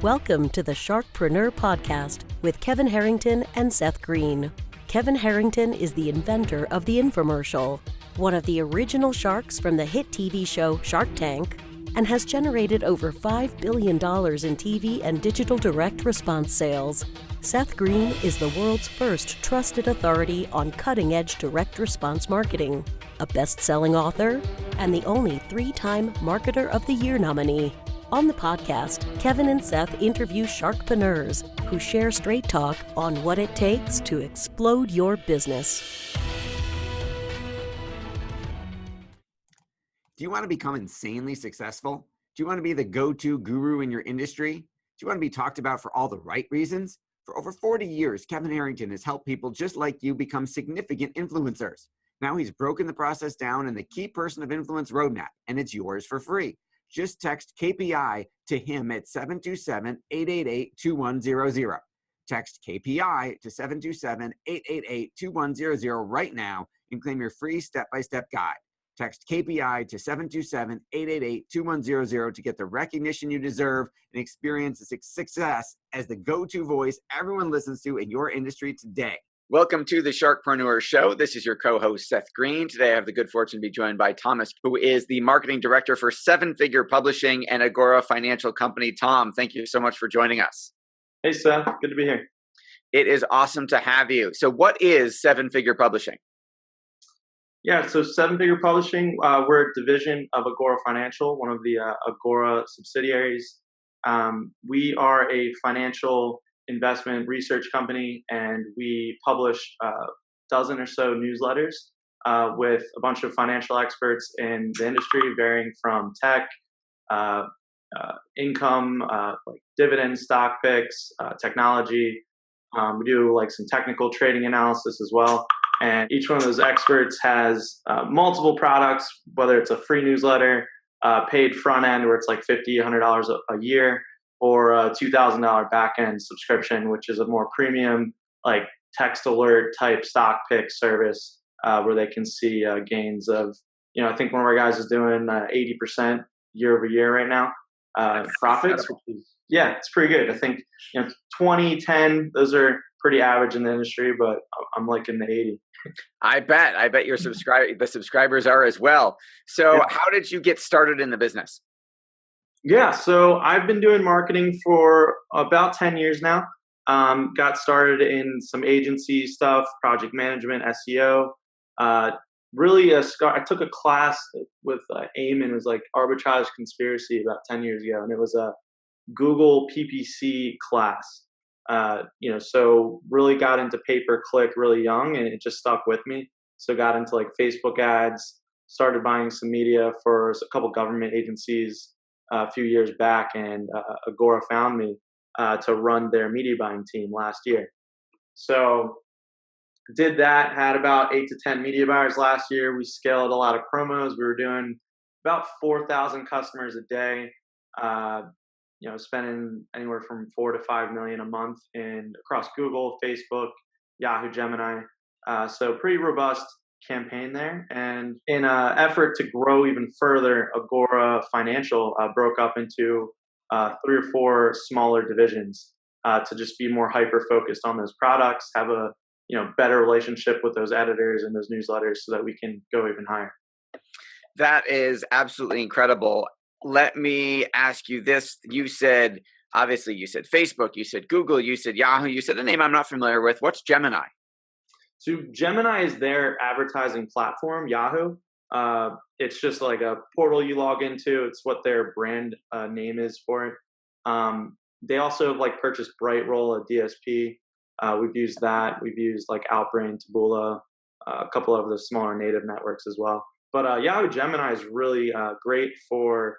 Welcome to the SharkPreneur podcast with Kevin Harrington and Seth Greene. Kevin Harrington is the inventor of the infomercial, one of the original sharks from the hit TV show Shark Tank, and has generated over $5 billion in TV and digital direct response sales. Seth Greene is the world's first trusted authority on cutting-edge direct response marketing, a best-selling author, and the only 3-time Marketer of the Year nominee. On the podcast, Kevin and Seth interview sharkpreneurs who share straight talk on what it takes to explode your business. Do you want to become insanely successful? Do you want to be the go-to guru in your industry? Do you want to be talked about for all the right reasons? For over 40 years, Kevin Harrington has helped people just like you become significant influencers. Now he's broken the process down in the Key Person of Influence Roadmap, and it's yours for free. Just text KPI to him at 727-888-2100. Text KPI to 727-888-2100 right now and claim your free step-by-step guide. Text KPI to 727-888-2100 to get the recognition you deserve and experience the success as the go-to voice everyone listens to in your industry today. Welcome to the SharkPreneur Show. This is your co-host, Seth Greene. Today, I have the good fortune to be joined by Thomas, who is the marketing director for Seven Figure Publishing and Agora Financial Company. Tom, thank you so much for joining us. Hey, Seth. Good to be here. It is awesome to have you. So what is Seven Figure Publishing? Yeah, so Seven Figure Publishing, we're a division of Agora Financial, one of the Agora subsidiaries. We are a financial investment research company, and we publish a dozen or so newsletters with a bunch of financial experts in the industry, varying from tech, income, like dividend stock picks, technology. We do like some technical trading analysis as well. And each one of those experts has multiple products, whether it's a free newsletter, paid front end where it's like $50, $100 a year, or a $2,000 back end subscription, which is a more premium, like text alert type stock pick service where they can see gains of, I think one of our guys is doing 80% year over year right now profits. Which is, yeah, it's pretty good. I think 20, 10, those are pretty average in the industry, but I'm like in the 80. I bet the subscribers are as well. So How did you get started in the business? Yeah, so I've been doing marketing for about 10 years now. Got started in some agency stuff, project management, SEO. I took a class with Eamon. It was like Arbitrage Conspiracy about 10 years ago, and it was a Google PPC class. So really got into pay-per-click really young, and it just stuck with me. So got into like Facebook ads, started buying some media for a couple government agencies a few years back, and Agora found me to run their media buying team last year. So did that, had about 8 to 10 media buyers last year. We scaled a lot of promos. We were doing about 4,000 customers a day. Spending anywhere from 4 to 5 million a month across Google, Facebook, Yahoo, Gemini. So pretty robust campaign there. And in an effort to grow even further, Agora Financial broke up into 3 or 4 smaller divisions to just be more hyper focused on those products, have a better relationship with those editors and those newsletters so that we can go even higher. That is absolutely incredible. Let me ask you this. You said Facebook, you said Google, you said Yahoo, you said a name I'm not familiar with. What's Gemini? So Gemini is their advertising platform, Yahoo. It's just like a portal you log into. It's what their brand name is for it. They also have purchased Brightroll, a DSP. We've used that. We've used like Outbrain, Taboola, a couple of the smaller native networks as well. But Yahoo Gemini is really great for,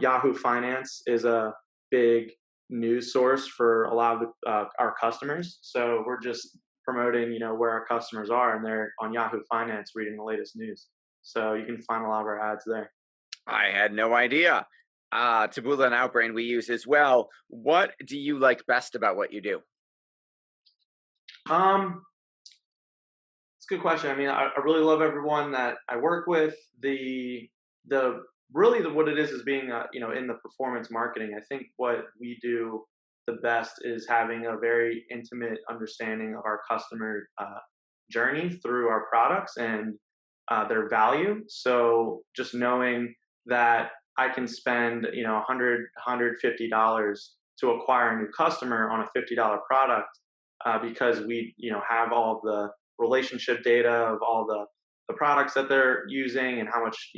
Yahoo Finance is a big news source for a lot of our customers. So we're just promoting, where our customers are, and they're on Yahoo Finance reading the latest news. So you can find a lot of our ads there. I had no idea. Taboola and Outbrain we use as well. What do you like best about what you do? It's a good question. I mean, I really love everyone that I work with. The really what it is being, in the performance marketing. I think what we do the best is having a very intimate understanding of our customer journey through our products and their value. So just knowing that I can spend, $150 to acquire a new customer on a $50 product because we, have all of the relationship data of all the products that they're using and how much,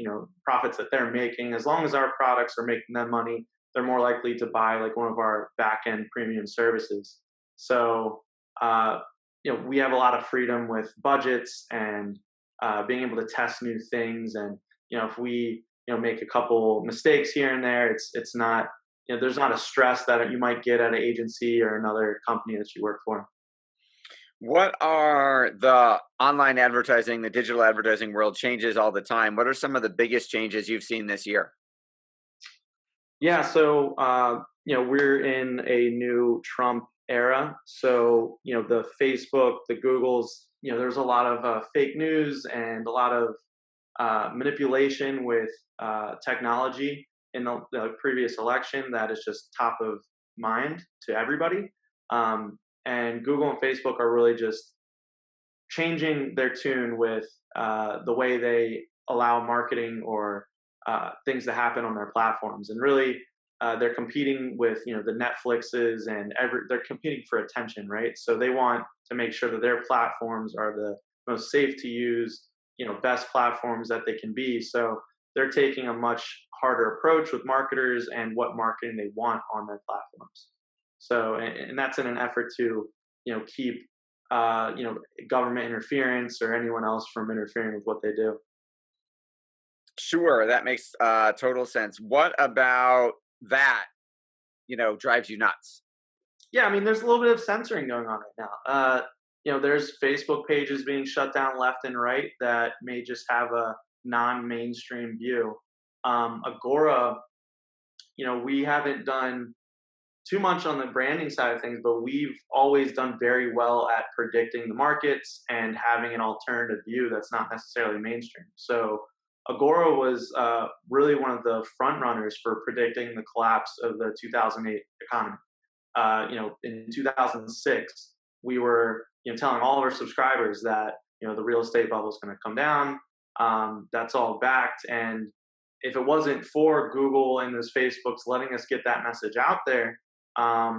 profits that they're making. As long as our products are making them money, they're more likely to buy like one of our back end premium services. So, we have a lot of freedom with budgets and being able to test new things. And, if we, make a couple mistakes here and there, it's not, there's not a stress that you might get at an agency or another company that you work for. What are the online advertising, the digital advertising world changes all the time? What are some of the biggest changes you've seen this year? Yeah, so we're in a new Trump era. So the Facebook, the Googles, there's a lot of fake news and a lot of manipulation with technology in the previous election that is just top of mind to everybody. And Google and Facebook are really just changing their tune with the way they allow marketing or things to happen on their platforms. And really, they're competing with the Netflixes and they're competing for attention, right? So they want to make sure that their platforms are the most safe to use, best platforms that they can be. So they're taking a much harder approach with marketers and what marketing they want on their platforms. So, and that's in an effort to, keep, government interference or anyone else from interfering with what they do. Sure, that makes total sense. What about that, drives you nuts? Yeah, I mean, there's a little bit of censoring going on right now. There's Facebook pages being shut down left and right that may just have a non-mainstream view. Agora, we haven't done too much on the branding side of things, but we've always done very well at predicting the markets and having an alternative view that's not necessarily mainstream. So Agora was really one of the front runners for predicting the collapse of the 2008 economy. In 2006, we were telling all of our subscribers that the real estate bubble is going to come down. That's all backed, and if it wasn't for Google and those Facebooks letting us get that message out there, a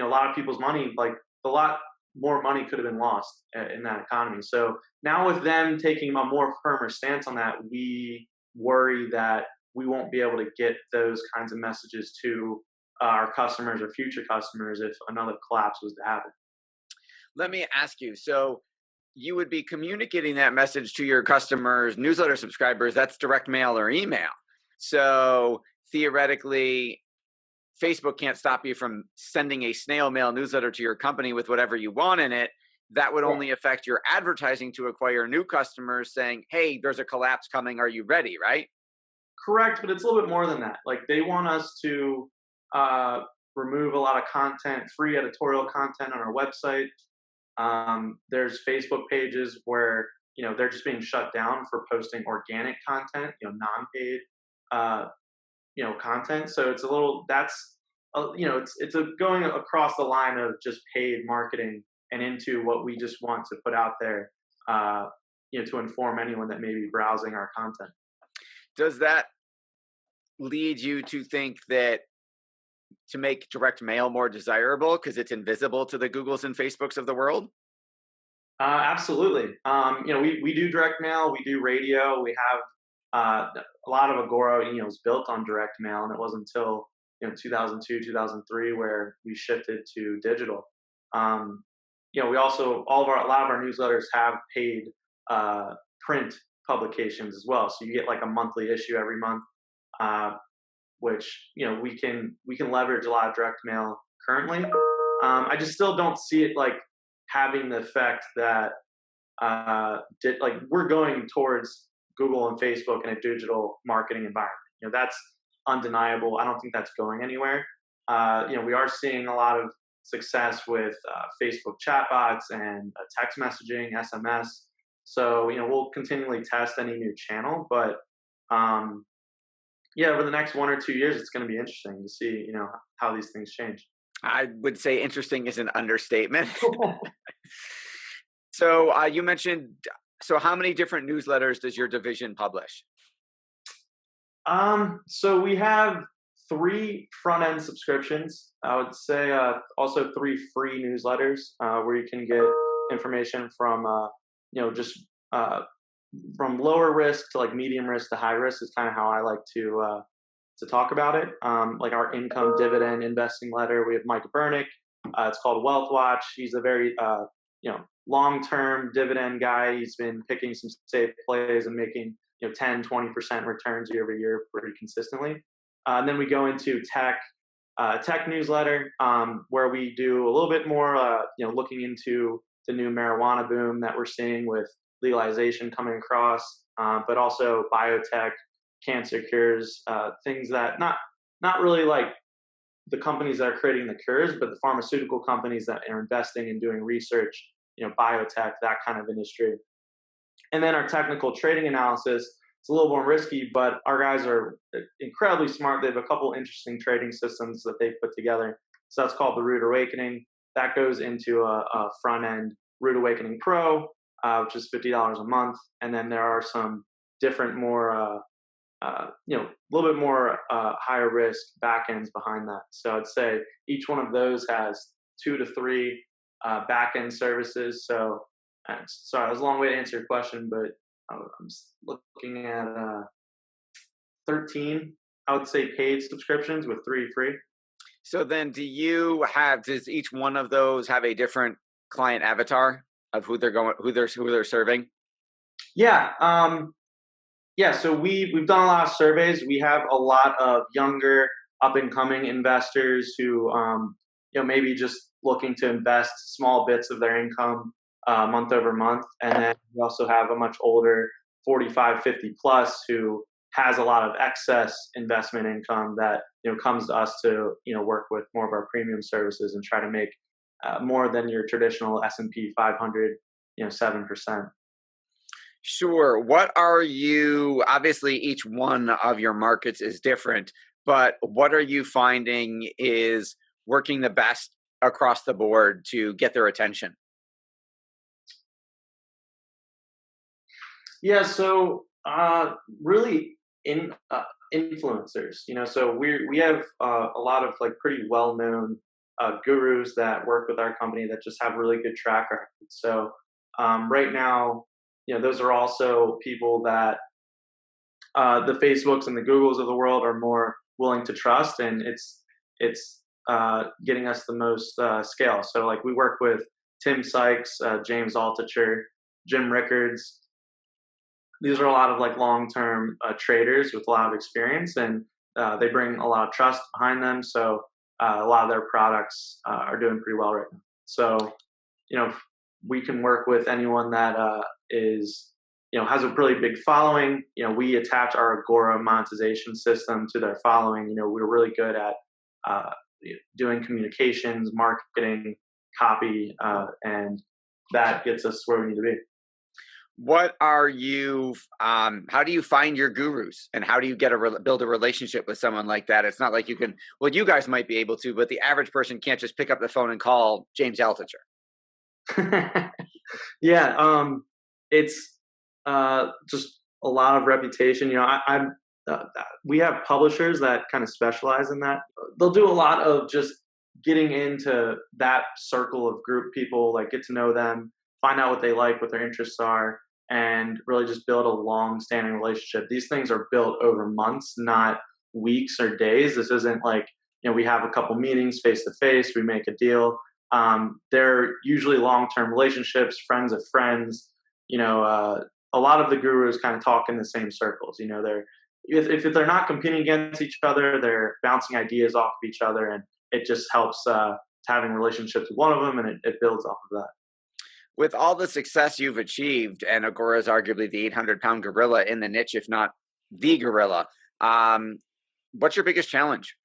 lot of people's money, like a lot more money, could have been lost in that economy. So now with them taking a more firmer stance on that, we worry that we won't be able to get those kinds of messages to our customers or future customers if another collapse was to happen. Let me ask you, so you would be communicating that message to your customers, newsletter subscribers, that's direct mail or email. So theoretically, Facebook can't stop you from sending a snail mail newsletter to your company with whatever you want in it. That would only affect your advertising to acquire new customers saying, hey, there's a collapse coming. Are you ready? Right? Correct. But it's a little bit more than that. Like they want us to remove a lot of content, free editorial content on our website. There's Facebook pages where, they're just being shut down for posting organic content, non-paid, content. So it's a little, it's going across the line of just paid marketing and into what we just want to put out there, to inform anyone that may be browsing our content. Does that lead you to think that to make direct mail more desirable because it's invisible to the Googles and Facebooks of the world? Absolutely. We do direct mail, we do radio, we have a lot of Agora, is built on direct mail, and it wasn't until 2002, 2003 where we shifted to digital. We also a lot of our newsletters have paid print publications as well, so you get like a monthly issue every month, which we can leverage a lot of direct mail currently. I just still don't see it like having the effect that we're going towards Google and Facebook in a digital marketing environment. That's undeniable. I don't think that's going anywhere. We are seeing a lot of success with Facebook chatbots and text messaging, SMS. So we'll continually test any new channel, but yeah, over the next 1 or 2 years, it's going to be interesting to see, how these things change. I would say interesting is an understatement. So you mentioned, so how many different newsletters does your division publish? So we have 3 front-end subscriptions. I would say also 3 free newsletters where you can get information from, just from lower risk to like medium risk to high risk is kind of how I like to talk about it. Like our income dividend investing letter, we have Mike Bernick. It's called Wealth Watch. He's a very long-term dividend guy. He's been picking some safe plays and making 10-20% returns year over year pretty consistently. And then we go into tech newsletter where we do a little bit more looking into the new marijuana boom that we're seeing with legalization coming across, but also biotech, cancer cures, things that not really like the companies that are creating the cures, but the pharmaceutical companies that are investing and doing research, biotech, that kind of industry. And then our technical trading analysis, it's a little more risky, but our guys are incredibly smart. They have a couple interesting trading systems that they've put together. So that's called the Root Awakening. That goes into a front end Root Awakening Pro, which is $50 a month. And then there are some different, more, a little bit more higher risk backends behind that. So I'd say each one of those has 2 to 3 backend services. So sorry, that was a long way to answer your question, but I'm just looking at 13, I would say, paid subscriptions with 3 free. So then does each one of those have a different client avatar of who they're serving? Yeah. So we've done a lot of surveys. We have a lot of younger up and coming investors who, maybe just looking to invest small bits of their income month over month. And then we also have a much older 45, 50 plus who has a lot of excess investment income that, comes to us to, work with more of our premium services and try to make more than your traditional S&P 500, 7%. Sure. Obviously each one of your markets is different, but what are you finding is working the best across the board to get their attention? Yeah, so really influencers, so we have a lot of like pretty well-known gurus that work with our company that just have really good track records. So right now, those are also people that the Facebooks and the Googles of the world are more willing to trust, and it's getting us the most scale. So like we work with Tim Sykes, James Altucher, Jim Rickards. These are a lot of like long-term traders with a lot of experience, and they bring a lot of trust behind them. So a lot of their products are doing pretty well right now. So, we can work with anyone that is, has a really big following. We attach our Agora monetization system to their following. We're really good at doing communications, marketing, copy, and that gets us where we need to be. How do you find your gurus, and how do you build a relationship with someone like that? It's not like you can, well, you guys might be able to, but the average person can't just pick up the phone and call James Altucher. Yeah. It's just a lot of reputation. We have publishers that kind of specialize in that. They'll do a lot of just getting into that circle of group people, like get to know them, find out what they like, what their interests are, and really just build a long-standing relationship. These things are built over months, not weeks or days. This isn't like, we have a couple meetings face-to-face, we make a deal. They're usually long-term relationships, friends of friends. A lot of the gurus kind of talk in the same circles. If they're not competing against each other, they're bouncing ideas off of each other, and it just helps having relationships with one of them, and it builds off of that. With all the success you've achieved, and Agora is arguably the 800-pound gorilla in the niche, if not the gorilla, what's your biggest challenge?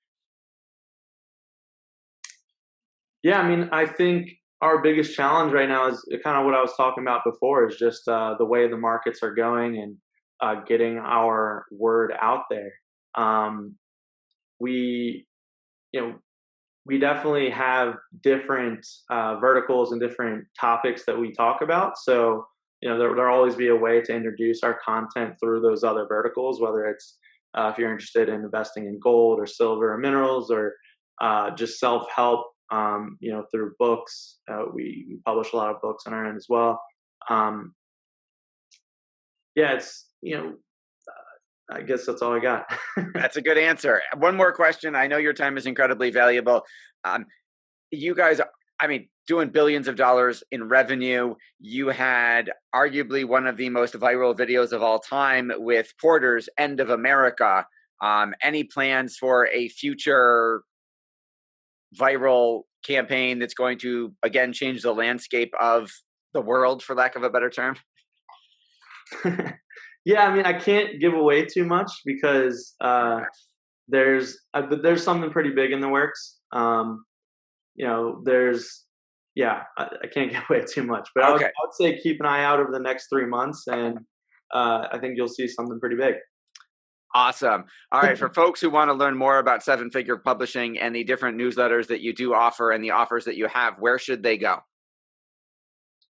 Yeah, I think our biggest challenge right now is kind of what I was talking about before, is just the way the markets are going and getting our word out there. We, you know, we definitely have different verticals and different topics that we talk about. So, there'll always be a way to introduce our content through those other verticals, whether it's if you're interested in investing in gold or silver or minerals, or just self-help, through books. We publish a lot of books on our end as well. It's, I guess that's all I got. That's a good answer. One more question. I know your time is incredibly valuable. You guys, doing billions of dollars in revenue. You had arguably one of the most viral videos of all time with Porter's End of America. Any plans for a future viral campaign that's going to, again, change the landscape of the world, for lack of a better term? Yeah, I can't give away too much because there's something pretty big in the works. I can't give away too much, but okay. I would say keep an eye out over the next 3 months, and I think you'll see something pretty big. Awesome. All right. For folks who want to learn more about Seven Figure Publishing and the different newsletters that you do offer and the offers that you have, where should they go?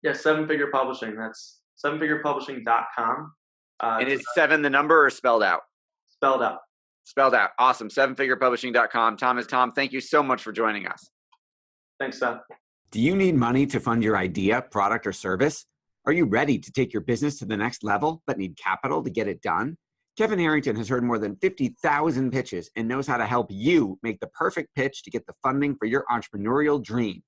Yeah, Seven Figure Publishing. That's sevenfigurepublishing.com. And is 7 the number or spelled out? Spelled out. Spelled out. Awesome. Sevenfigurepublishing.com. Tom, thank you so much for joining us. Thanks, Seth. Do you need money to fund your idea, product, or service? Are you ready to take your business to the next level but need capital to get it done? Kevin Harrington has heard more than 50,000 pitches and knows how to help you make the perfect pitch to get the funding for your entrepreneurial dream.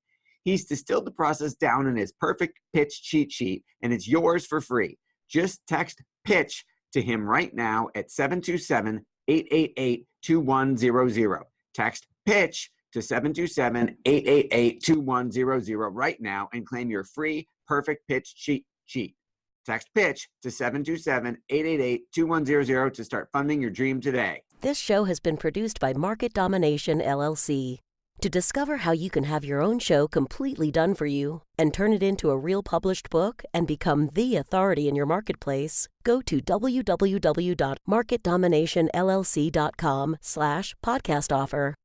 He's distilled the process down in his perfect pitch cheat sheet, and it's yours for free. Just text PITCH to him right now at 727-888-2100. Text PITCH to 727-888-2100 right now and claim your free perfect pitch cheat sheet. Text PITCH to 727-888-2100 to start funding your dream today. This show has been produced by Market Domination, LLC. To discover how you can have your own show completely done for you and turn it into a real published book and become the authority in your marketplace, go to www.marketdominationllc.com/podcast offer.